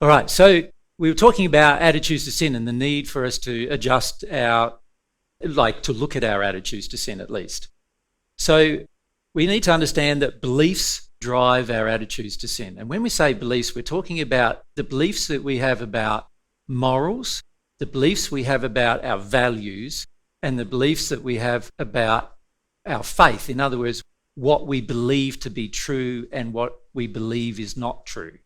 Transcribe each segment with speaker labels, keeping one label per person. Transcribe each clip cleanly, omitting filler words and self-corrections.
Speaker 1: All right, so we were talking about attitudes to sin and the need for us to adjust to look at our attitudes to sin at least. So we need to understand that beliefs drive our attitudes to sin. And when we say beliefs, we're talking about the beliefs that we have about morals, the beliefs we have about our values, and the beliefs that we have about our faith. In other words, what we believe to be true and what we believe is not true.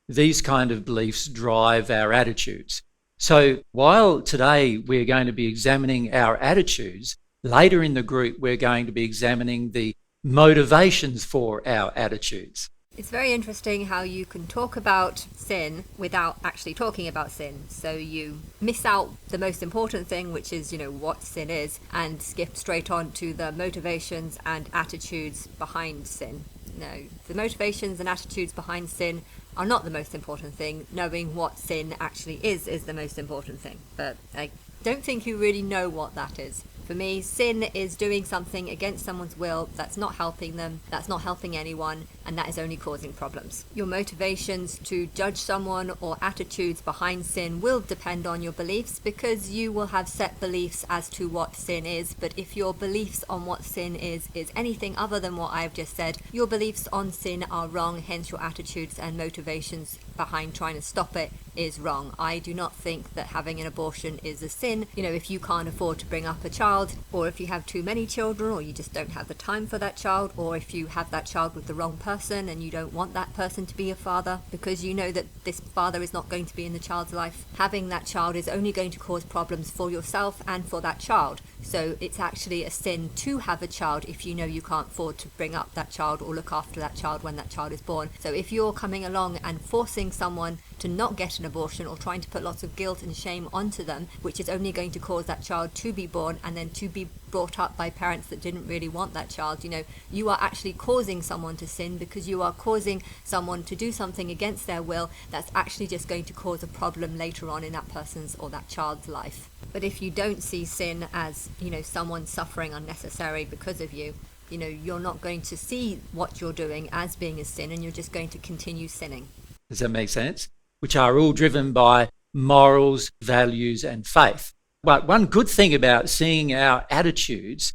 Speaker 1: These kind of beliefs drive our attitudes. So while today we're going to be examining our attitudes, later in the group we're going to be examining the motivations for our attitudes.
Speaker 2: It's very interesting how you can talk about sin without actually talking about sin. So you miss out the most important thing, which is, what sin is, and skip straight on to the motivations and attitudes behind sin. No, the motivations and attitudes behind sin are not the most important thing. Knowing what sin actually is the most important thing. But I don't think you really know what that is. For me, sin is doing something against someone's will that's not helping them, that's not helping anyone, and that is only causing problems. Your motivations to judge someone or attitudes behind sin will depend on your beliefs, because you will have set beliefs as to what sin is. But if your beliefs on what sin is anything other than what I've just said, your beliefs on sin are wrong, hence your attitudes and motivations behind trying to stop it is wrong. I do not think that having an abortion is a sin. If you can't afford to bring up a child, or if you have too many children, or you just don't have the time for that child, or if you have that child with the wrong person and you don't want that person to be a father because you know that this father is not going to be in the child's life, having that child is only going to cause problems for yourself and for that child. So it's actually a sin to have a child if you know you can't afford to bring up that child or look after that child when that child is born. So if you're coming along and forcing someone to not get an abortion, or trying to put lots of guilt and shame onto them, which is only going to cause that child to be born and then to be brought up by parents that didn't really want that child, you are actually causing someone to sin, because you are causing someone to do something against their will that's actually just going to cause a problem later on in that person's or that child's life. But if you don't see sin as, someone suffering unnecessary because of you, you're not going to see what you're doing as being a sin, and you're just going to continue sinning.
Speaker 1: Does that make sense? Which are all driven by morals, values, and faith. But one good thing about seeing our attitudes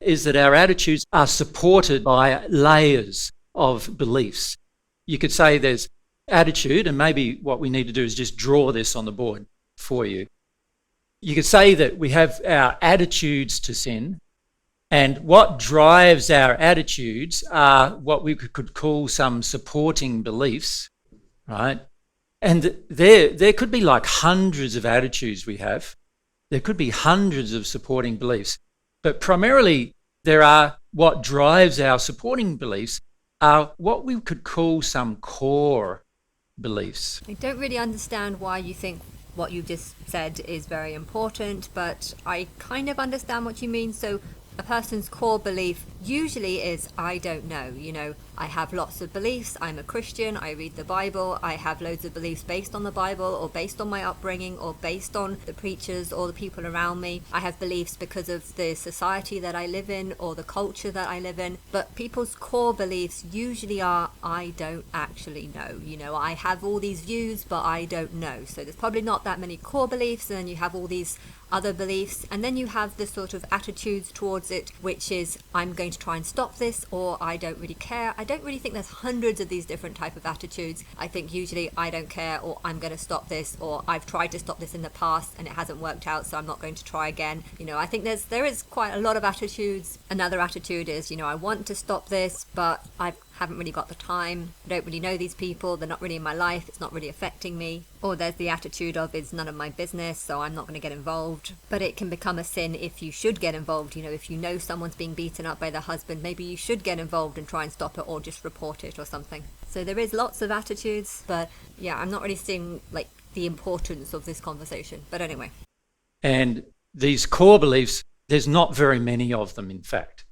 Speaker 1: is that our attitudes are supported by layers of beliefs. You could say there's attitude, and maybe what we need to do is just draw this on the board for you. You could say that we have our attitudes to sin, and what drives our attitudes are what we could call some supporting beliefs, right? And there could be like hundreds of attitudes we have. There could be hundreds of supporting beliefs. But primarily, what drives our supporting beliefs are what we could call some core beliefs.
Speaker 2: I don't really understand why you think what you just said is very important, but I kind of understand what you mean. So a person's core belief usually is, I don't know, I have lots of beliefs, I'm a Christian, I read the Bible, I have loads of beliefs based on the Bible, or based on my upbringing, or based on the preachers or the people around me. I have beliefs because of the society that I live in or the culture that I live in. But people's core beliefs usually are, I don't actually know. I have all these views, but I don't know. So there's probably not that many core beliefs, and then you have all these other beliefs, and then you have the sort of attitudes towards it, which is, I'm going to try and stop this, or I don't really care. I don't really think there's hundreds of these different type of attitudes. I think usually I don't care, or I'm going to stop this, or I've tried to stop this in the past and it hasn't worked out, so I'm not going to try again. I think there is quite a lot of attitudes. Another attitude is, I want to stop this, but I haven't really got the time. I don't really know these people. They're not really in my life. It's not really affecting me. Or there's the attitude of, it's none of my business, so I'm not going to get involved. But it can become a sin if you should get involved. If you know someone's being beaten up by their husband, maybe you should get involved and try and stop it, or just report it or something. So there is lots of attitudes, but yeah, I'm not really seeing the importance of this conversation. But anyway.
Speaker 1: And these core beliefs, there's not very many of them, in fact.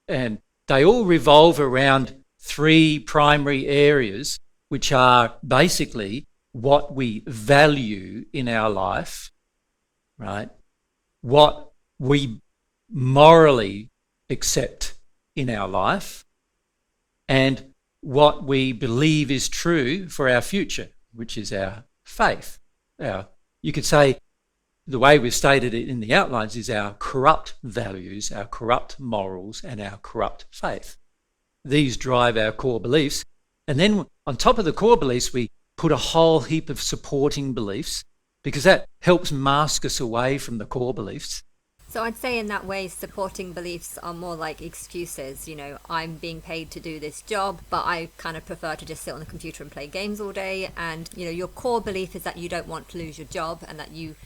Speaker 1: And they all revolve around three primary areas, which are basically what we value in our life, right? What we morally accept in our life, and what we believe is true for our future. which is our faith. You could say the way we've stated it in the outlines is our corrupt values, our corrupt morals, and our corrupt faith. These drive our core beliefs. And then on top of the core beliefs, we put a whole heap of supporting beliefs, because that helps mask us away from the core beliefs.
Speaker 2: So I'd say in that way, supporting beliefs are more like excuses. I'm being paid to do this job, but I kind of prefer to just sit on the computer and play games all day. And, your core belief is that you don't want to lose your job and that you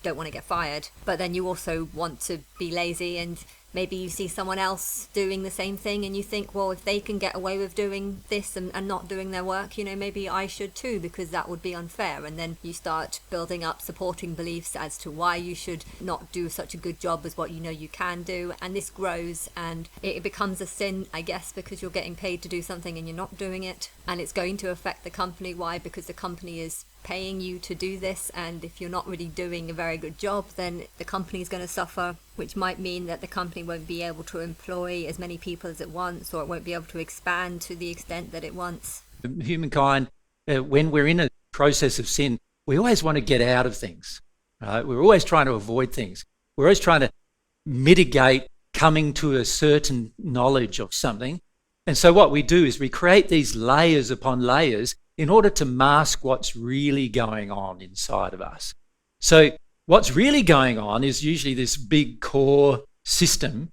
Speaker 2: don't want to get fired. But then you also want to be lazy, and maybe you see someone else doing the same thing and you think, well, if they can get away with doing this and not doing their work, maybe I should too, because that would be unfair. And then you start building up supporting beliefs as to why you should not do such a good job as what you can do. And this grows and it becomes a sin, I guess, because you're getting paid to do something and you're not doing it. And it's going to affect the company. Why? Because the company is paying you to do this, and if you're not really doing a very good job, then the company is going to suffer, which might mean that the company won't be able to employ as many people as it wants, or it won't be able to expand to the extent that it wants.
Speaker 1: Humankind, when we're in a process of sin, we always want to get out of things. Right? We're always trying to avoid things. We're always trying to mitigate coming to a certain knowledge of something. And so what we do is we create these layers upon layers in order to mask what's really going on inside of us. So what's really going on is usually this big core system,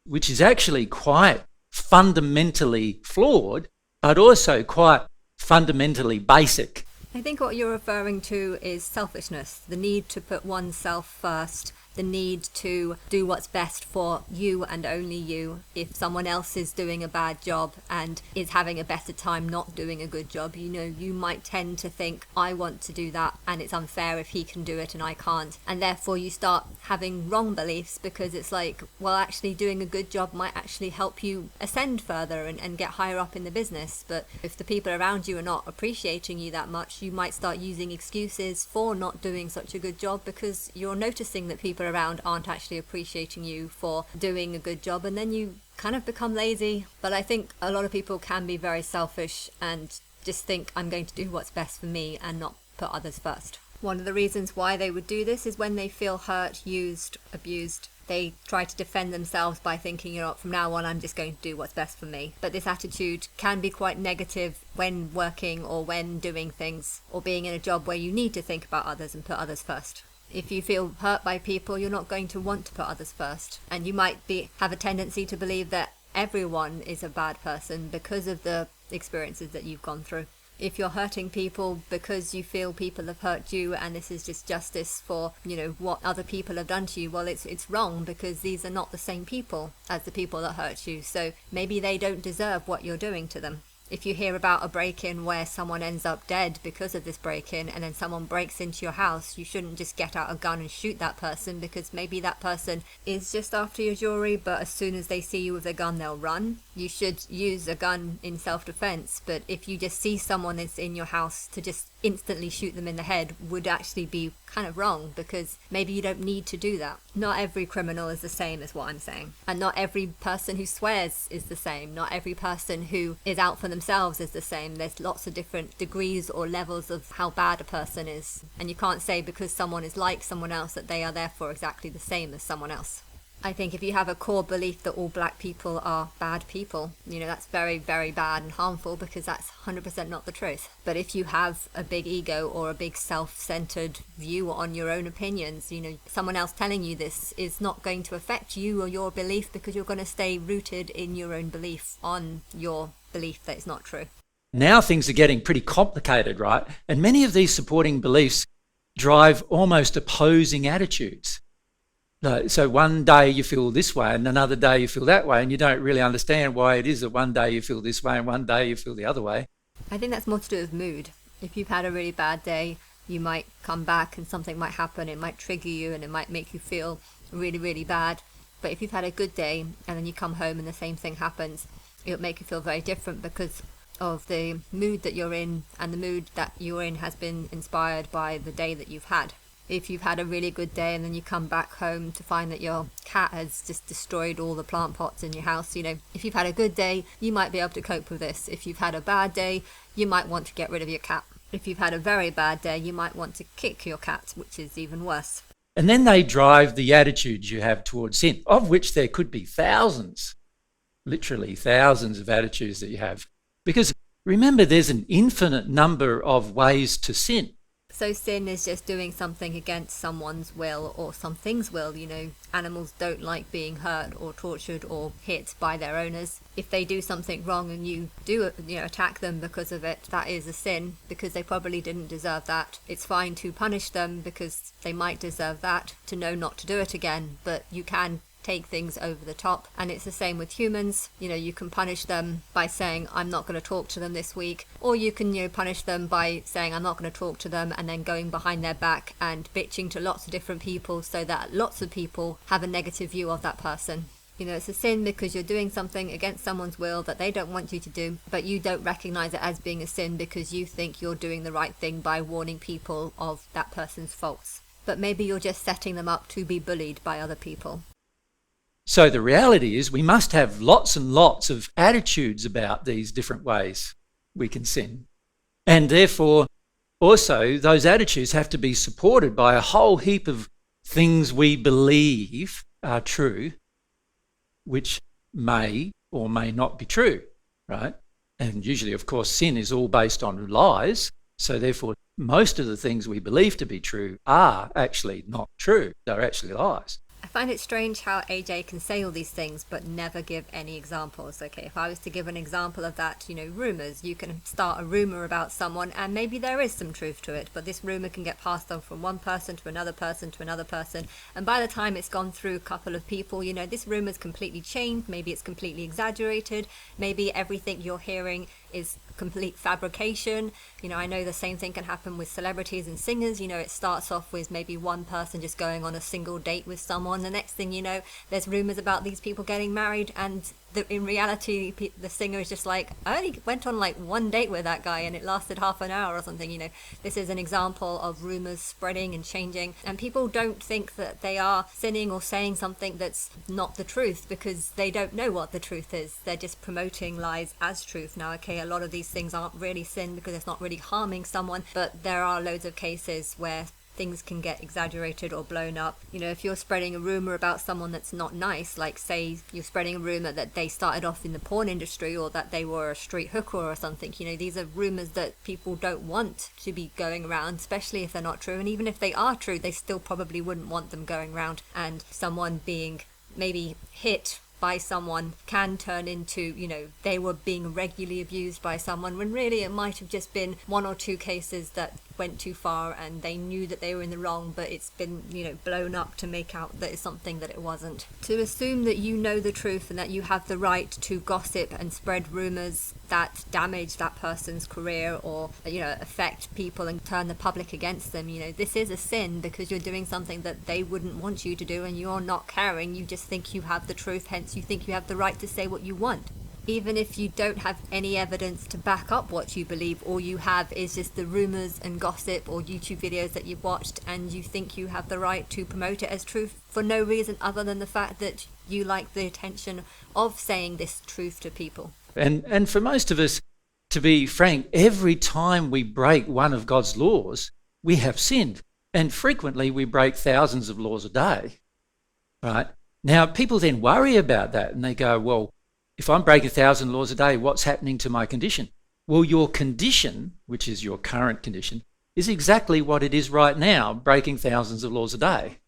Speaker 1: which is actually quite fundamentally flawed, but also quite fundamentally basic.
Speaker 2: I think what you're referring to is selfishness, the need to put oneself first, the need to do what's best for you and only you. If someone else is doing a bad job and is having a better time not doing a good job, you might tend to think, I want to do that and it's unfair if he can do it and I can't. And therefore you start having wrong beliefs, because it's like, well, actually doing a good job might actually help you ascend further and get higher up in the business. But if the people around you are not appreciating you that much, you might start using excuses for not doing such a good job, because you're noticing that people around aren't actually appreciating you for doing a good job, and then you kind of become lazy. But I think a lot of people can be very selfish and just think, I'm going to do what's best for me and not put others first. One of the reasons why they would do this is when they feel hurt, used, abused. They try to defend themselves by thinking, from now on I'm just going to do what's best for me. But this attitude can be quite negative when working or when doing things or being in a job where you need to think about others and put others first. If you feel hurt by people, you're not going to want to put others first. And you might have a tendency to believe that everyone is a bad person because of the experiences that you've gone through. If you're hurting people because you feel people have hurt you and this is just justice for, what other people have done to you, well, it's wrong, because these are not the same people as the people that hurt you. So maybe they don't deserve what you're doing to them. If you hear about a break-in where someone ends up dead because of this break-in, and then someone breaks into your house, you shouldn't just get out a gun and shoot that person, because maybe that person is just after your jewelry, but as soon as they see you with a gun, they'll run. You should use a gun in self-defense, but if you just see someone that's in your house, to just instantly shoot them in the head would actually be kind of wrong, because maybe you don't need to do that. Not every criminal is the same, is what I'm saying. And not every person who swears is the same. Not every person who is out for themselves is the same. There's lots of different degrees or levels of how bad a person is. And you can't say because someone is like someone else that they are therefore exactly the same as someone else. I think if you have a core belief that all black people are bad people, that's very, very bad and harmful, because that's 100% not the truth. But if you have a big ego or a big self-centered view on your own opinions, someone else telling you this is not going to affect you or your belief, because you're going to stay rooted in your own belief, on your belief that it's not true.
Speaker 1: Now things are getting pretty complicated, right? And many of these supporting beliefs drive almost opposing attitudes. So one day you feel this way and another day you feel that way, and you don't really understand why it is that one day you feel this way and one day you feel the other way.
Speaker 2: I think that's more to do with mood. If you've had a really bad day, you might come back and something might happen, it might trigger you and it might make you feel really, really bad. But if you've had a good day and then you come home and the same thing happens, it'll make you feel very different, because of the mood that you're in, and the mood that you're in has been inspired by the day that you've had. If you've had a really good day and then you come back home to find that your cat has just destroyed all the plant pots in your house, if you've had a good day, you might be able to cope with this. If you've had a bad day, you might want to get rid of your cat. If you've had a very bad day, you might want to kick your cat, which is even worse.
Speaker 1: And then they drive the attitudes you have towards sin, of which there could be thousands, literally thousands of attitudes that you have. Because remember, there's an infinite number of ways to sin.
Speaker 2: So sin is just doing something against someone's will or something's will. Animals don't like being hurt or tortured or hit by their owners. If they do something wrong and you do, attack them because of it, that is a sin because they probably didn't deserve that. It's fine to punish them because they might deserve that, to know not to do it again, but you can take things over the top. And it's the same with humans. You can punish them by saying, I'm not going to talk to them this week, or you can punish them by saying, I'm not going to talk to them, and then going behind their back and bitching to lots of different people so that lots of people have a negative view of that person. It's a sin because you're doing something against someone's will that they don't want you to do, but you don't recognize it as being a sin because you think you're doing the right thing by warning people of that person's faults. But maybe you're just setting them up to be bullied by other people.
Speaker 1: So the reality is we must have lots and lots of attitudes about these different ways we can sin. And therefore, also, those attitudes have to be supported by a whole heap of things we believe are true, which may or may not be true, right? And usually, of course, sin is all based on lies. So therefore, most of the things we believe to be true are actually not true. They're actually lies.
Speaker 2: I find it strange how AJ can say all these things but never give any examples. Okay, if I was to give an example of that, rumours, you can start a rumour about someone and maybe there is some truth to it, but this rumour can get passed on from one person to another person to another person, and by the time it's gone through a couple of people, this rumour's completely changed, maybe it's completely exaggerated, maybe everything you're hearing is complete fabrication. I know the same thing can happen with celebrities and singers. It starts off with maybe one person just going on a single date with someone. The next thing you know, there's rumors about these people getting married, and in reality, the singer is just like, I only went on like one date with that guy and it lasted half an hour or something. This is an example of rumors spreading and changing, and people don't think that they are sinning or saying something that's not the truth because they don't know what the truth is. They're just promoting lies as truth. Now, okay, a lot of these things aren't really sin because it's not really harming someone, but there are loads of cases where things can get exaggerated or blown up. If you're spreading a rumor about someone that's not nice, like say you're spreading a rumor that they started off in the porn industry or that they were a street hooker or something, these are rumors that people don't want to be going around, especially if they're not true. And even if they are true, they still probably wouldn't want them going around. And someone being maybe hit by someone can turn into, they were being regularly abused by someone, when really it might have just been one or two cases that went too far and they knew that they were in the wrong, but it's been, blown up to make out that it's something that it wasn't. To assume that you know the truth and that you have the right to gossip and spread rumors that damage that person's career or, affect people and turn the public against them, this is a sin because you're doing something that they wouldn't want you to do and you're not caring. You just think you have the truth, hence you think you have the right to say what you want. Even if you don't have any evidence to back up what you believe, all you have is just the rumours and gossip or YouTube videos that you've watched, and you think you have the right to promote it as truth for no reason other than the fact that you like the attention of saying this truth to people.
Speaker 1: And for most of us, to be frank, every time we break one of God's laws, we have sinned. And frequently we break thousands of laws a day, right? Now, people then worry about that and they go, well, if I'm breaking 1,000 laws a day, what's happening to my condition? Well, your condition, which is your current condition, is exactly what it is right now, breaking thousands of laws a day.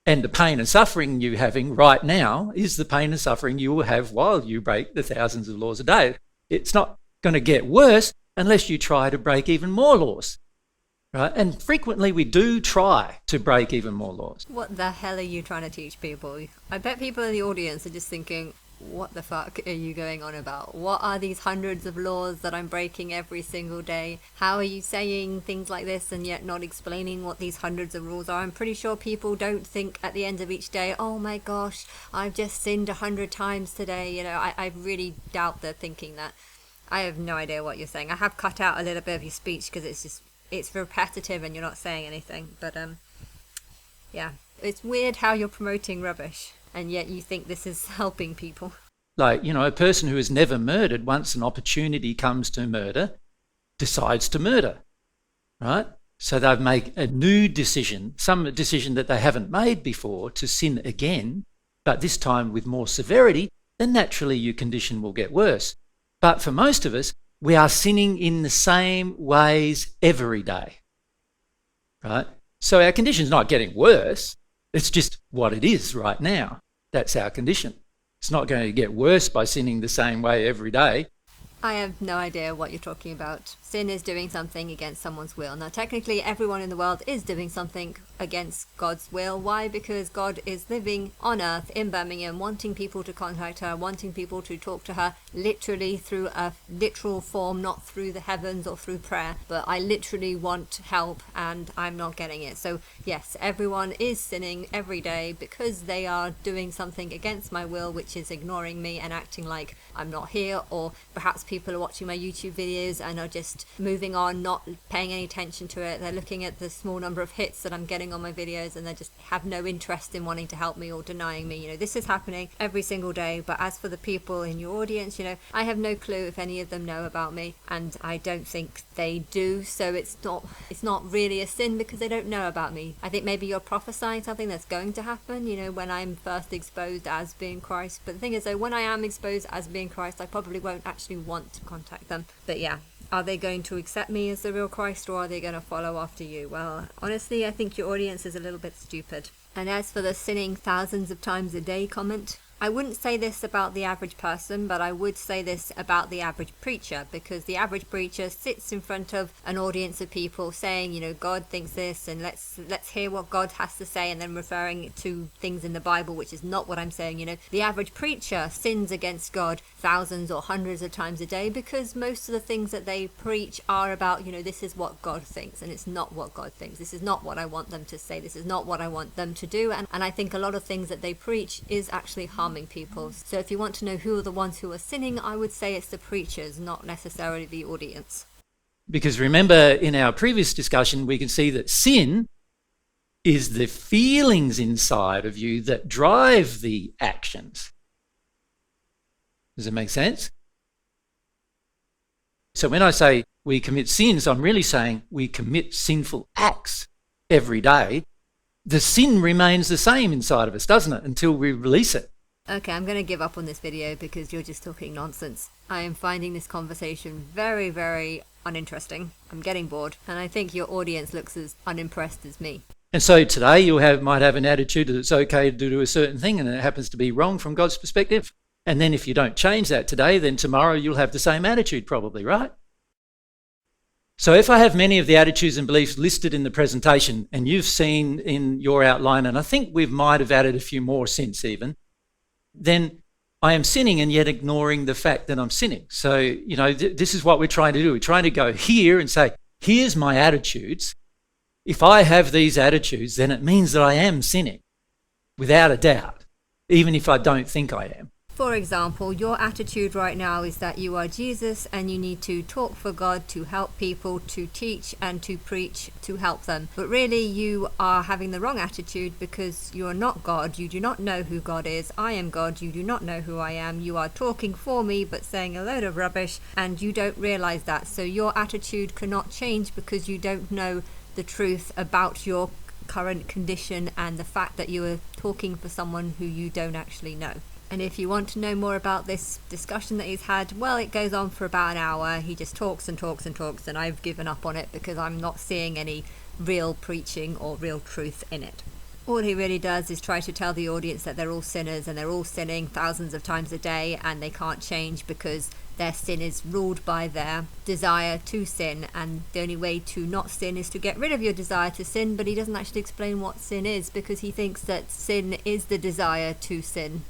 Speaker 1: And the pain and suffering you're having right now is the pain and suffering you will have while you break the thousands of laws a day. It's not going to get worse unless you try to break even more laws, right? And frequently we do try to break even more laws.
Speaker 2: What the hell are you trying to teach people? I bet people in the audience are just thinking, what the fuck are you going on about? What are these hundreds of laws that I'm breaking every single day? How are you saying things like this and yet not explaining what these hundreds of rules are? I'm pretty sure people don't think at the end of each day, oh my gosh, I've just sinned 100 times today. I really doubt they're thinking that. I have no idea what you're saying. I have cut out a little bit of your speech because it's repetitive and you're not saying anything. But yeah, it's weird how you're promoting rubbish and yet you think this is helping people.
Speaker 1: Like, a person who has never murdered, once an opportunity comes to murder, decides to murder, right? So they've made a new decision, some decision that they haven't made before, to sin again, but this time with more severity, then naturally your condition will get worse. But for most of us, we are sinning in the same ways every day, right? So our condition's not getting worse. It's just what it is right now. That's our condition. It's not going to get worse by sinning the same way every day.
Speaker 2: I have no idea what you're talking about. Sin is doing something against someone's will. Now, technically, everyone in the world is doing something against God's will. Why? Because God is living on earth in Birmingham, wanting people to contact her, wanting people to talk to her, literally through a literal form, not through the heavens or through prayer. But I literally want help and I'm not getting it. So yes, everyone is sinning every day because they are doing something against my will, which is ignoring me and acting like I'm not here, or perhaps people are watching my YouTube videos and are just moving on, not paying any attention to it. They're looking at the small number of hits that I'm getting on my videos and they just have no interest in wanting to help me or denying me. You know, this is happening every single day. But as for the people in your audience, you know, I have no clue if any of them know about me, and I don't think they do. So it's not really a sin because they don't know about me. I think maybe you're prophesying something that's going to happen, you know, when I'm first exposed as being Christ. But the thing is though, when I am exposed as being Christ, I probably won't actually want to contact them. But yeah, are they going to accept me as the real Christ, or are they going to follow after you? Well, honestly, I think your audience is a little bit stupid. And as for the sinning thousands of times a day comment, I wouldn't say this about the average person, but I would say this about the average preacher, because the average preacher sits in front of an audience of people saying, you know, God thinks this, and let's hear what God has to say, and then referring to things in the Bible, which is not what I'm saying. You know, the average preacher sins against God thousands or hundreds of times a day because most of the things that they preach are about, you know, this is what God thinks, and it's not what God thinks. This is not what I want them to say. This is not what I want them to do. And I think a lot of things that they preach is actually harming people. So if you want to know who are the ones who are sinning, I would say it's the preachers, not necessarily the audience.
Speaker 1: Because remember, in our previous discussion, we can see that sin is the feelings inside of you that drive the actions. Does it make sense? So when I say we commit sins, I'm really saying we commit sinful acts every day. The sin remains the same inside of us, doesn't it, until we release it.
Speaker 2: Okay, I'm going to give up on this video because you're just talking nonsense. I am finding this conversation very, very uninteresting. I'm getting bored, and I think your audience looks as unimpressed as me.
Speaker 1: And so today you might have an attitude that it's okay to do a certain thing and it happens to be wrong from God's perspective. And then if you don't change that today, then tomorrow you'll have the same attitude probably, right? So if I have many of the attitudes and beliefs listed in the presentation, and you've seen in your outline, and I think we might have added a few more since even, then I am sinning and yet ignoring the fact that I'm sinning. So, you know, this is what we're trying to do. We're trying to go here and say, here's my attitudes. If I have these attitudes, then it means that I am sinning, without a doubt, even if I don't think I am.
Speaker 2: For example, your attitude right now is that you are Jesus and you need to talk for God, to help people, to teach and to preach, to help them. But really you are having the wrong attitude because you are not God. You do not know who God is. I am God. You do not know who I am. You are talking for me but saying a load of rubbish, and you don't realize that. So your attitude cannot change because you don't know the truth about your current condition and the fact that you are talking for someone who you don't actually know. And if you want to know more about this discussion that he's had, well, it goes on for about an hour. He just talks and talks and talks, and I've given up on it because I'm not seeing any real preaching or real truth in it. All he really does is try to tell the audience that they're all sinners and they're all sinning thousands of times a day and they can't change because their sin is ruled by their desire to sin, and the only way to not sin is to get rid of your desire to sin. But he doesn't actually explain what sin is because he thinks that sin is the desire to sin.